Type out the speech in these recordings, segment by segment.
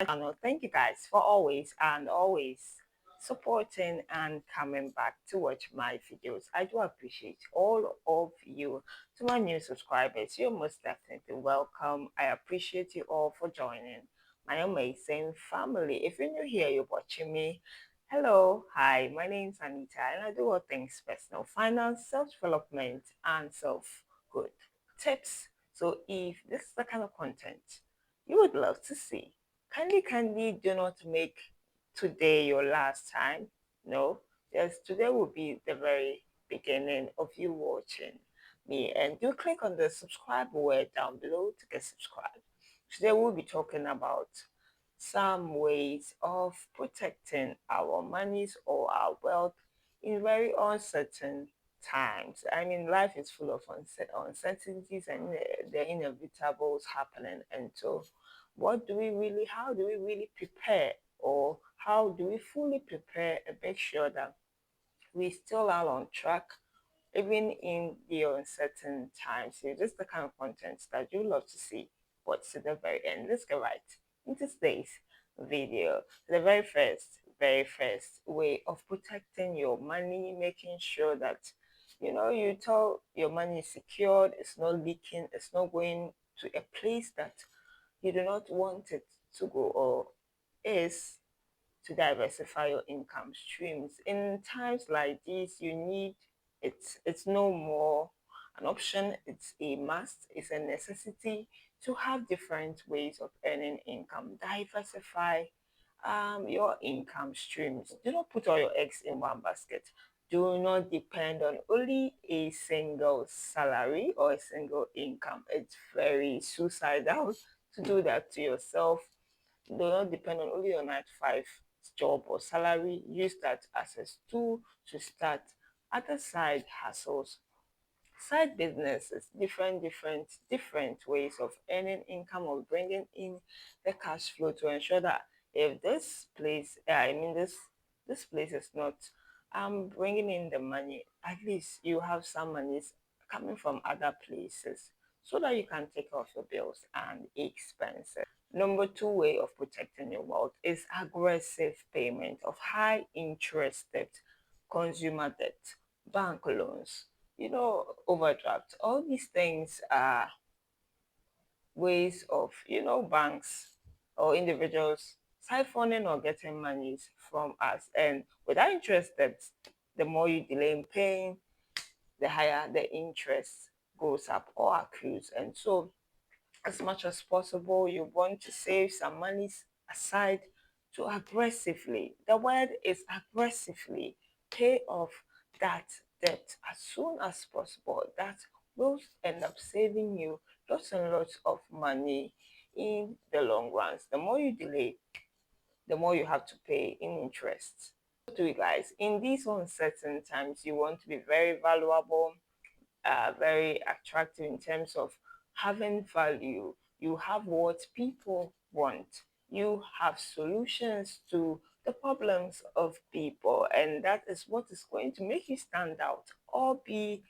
channel. Thank you guys for always supporting and coming back to watch my videos. I do appreciate all of you. To my new subscribers, you're most definitely welcome. I appreciate you all for joining my amazing family. If you're new here, you're watching me. Hello, hi, my name's Anita, and I do all things personal finance, self development, and self good tips. So, if this is the kind of content you would love to see, kindly do not make today your last time. No, yes, today will be the very beginning of you watching me. And do click on the subscribe word down below to get subscribed. Today we'll be talking about some ways of protecting our monies or our wealth in very uncertain times. I mean, life is full of uncertainties and the inevitables happening. And so, how do we really prepare, or how do we fully prepare and make sure that we still are on track even in the uncertain times? So this is the kind of content that you love to see. But to the very end, let's get right into today's video. The very first way of protecting your money, making sure that you tell your money is secured, it's not leaking, it's not going to a place that you do not want it to go, or is to diversify your income streams. In times like these, you need it's no more an option, it's a must, it's a necessity to have different ways of earning income. Diversify your income streams. Do not put all your eggs in one basket. Do not depend on only a single salary or a single income. It's very suicidal to do that to yourself. Do not depend on only your 9 to 5 job or salary. Use that as a tool to start other side hustles, side businesses, different ways of earning income or bringing in the cash flow to ensure that if this place, this place is not bringing in the money, at least you have some monies coming from other places so that you can take off your bills and expenses. Number two way of protecting your wealth is aggressive payment of high interest debt, consumer debt, bank loans, overdraft. All these things are ways of, banks or individuals siphoning or getting monies from us. And without interest debts, the more you delay in paying, the higher the interest goes up or accrues. And so as much as possible, you want to save some money aside to aggressively, the word is aggressively, pay off that debt as soon as possible. That will end up saving you lots and lots of money in the long run. The more you delay, the more you have to pay in interest. To you guys, in these uncertain times, you want to be very valuable, very attractive in terms of having value. You have what people want. You have solutions to the problems of people, and that is what is going to make you stand out or be,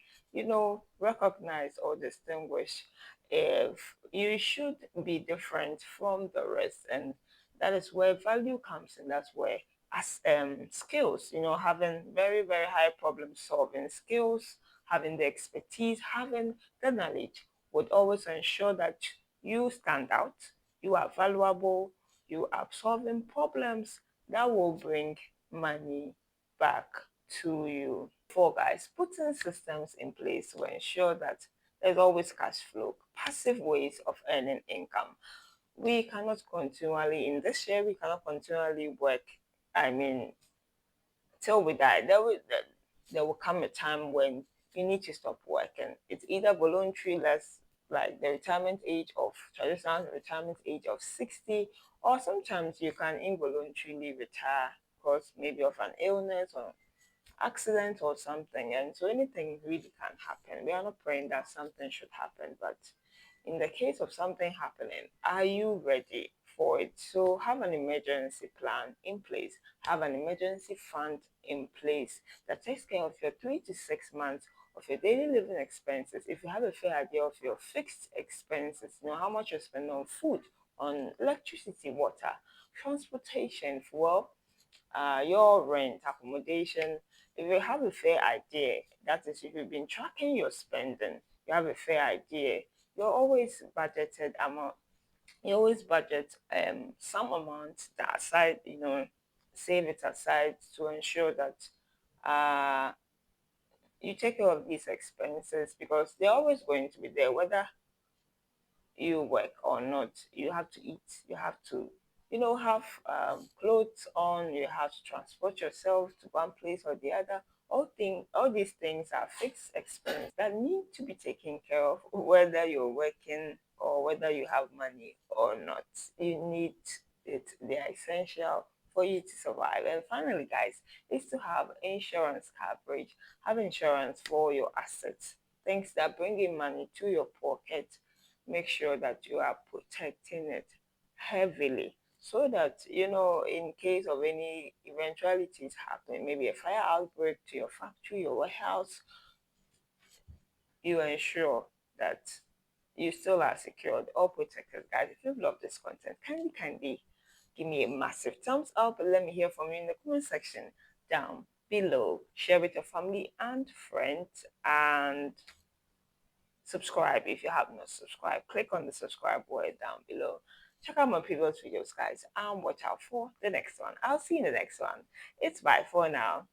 recognized or distinguished. If you should be different from the rest, and that is where value comes in. That's where as skills, having very high problem solving skills, having the expertise, having the knowledge would always ensure that you stand out, you are valuable, you are solving problems that will bring money back to you. For guys, putting systems in place to ensure that there's always cash flow, passive ways of earning income. We cannot continually, in this year, we cannot continually work. I mean, till we die, there will come a time when you need to stop working. It's either voluntary, less like the retirement age of traditional retirement age of 60, or sometimes you can involuntarily retire because maybe of an illness or accident or something. And so anything really can happen. We are not praying that something should happen, but in the case of something happening, are you ready for it? So have an emergency plan in place, have an emergency fund in place that takes care of your 3 to 6 months of your daily living expenses. If you have a fair idea of your fixed expenses, how much you spend on food, on electricity, water, transportation, fuel, your rent, accommodation. If you have a fair idea, that is, if you've been tracking your spending, you have a fair idea. You're always budgeted amount. You always budget some amount that aside, save it aside to ensure that uh you take care of these expenses because they're always going to be there, whether you work or not. You have to eat, you have to, have clothes on, you have to transport yourself to one place or the other. All these things are fixed expenses that need to be taken care of, whether you're working or whether you have money or not. You need it. They are essential for you to survive. And finally, guys, is to have insurance coverage. Have insurance for your assets, things that bring in money to your pocket. Make sure that you are protecting it heavily so that, in case of any eventualities happening, maybe a fire outbreak to your factory, your warehouse, you ensure that you still are secured or protected. Guys, if you've loved this content, kindly give me a massive thumbs up and let me hear from you in the comment section down below. Share with your family and friends, and subscribe if you have not subscribed. Click on the subscribe button down below. Check out my previous videos, guys, and watch out for the next one. I'll see you in the next one. It's bye for now.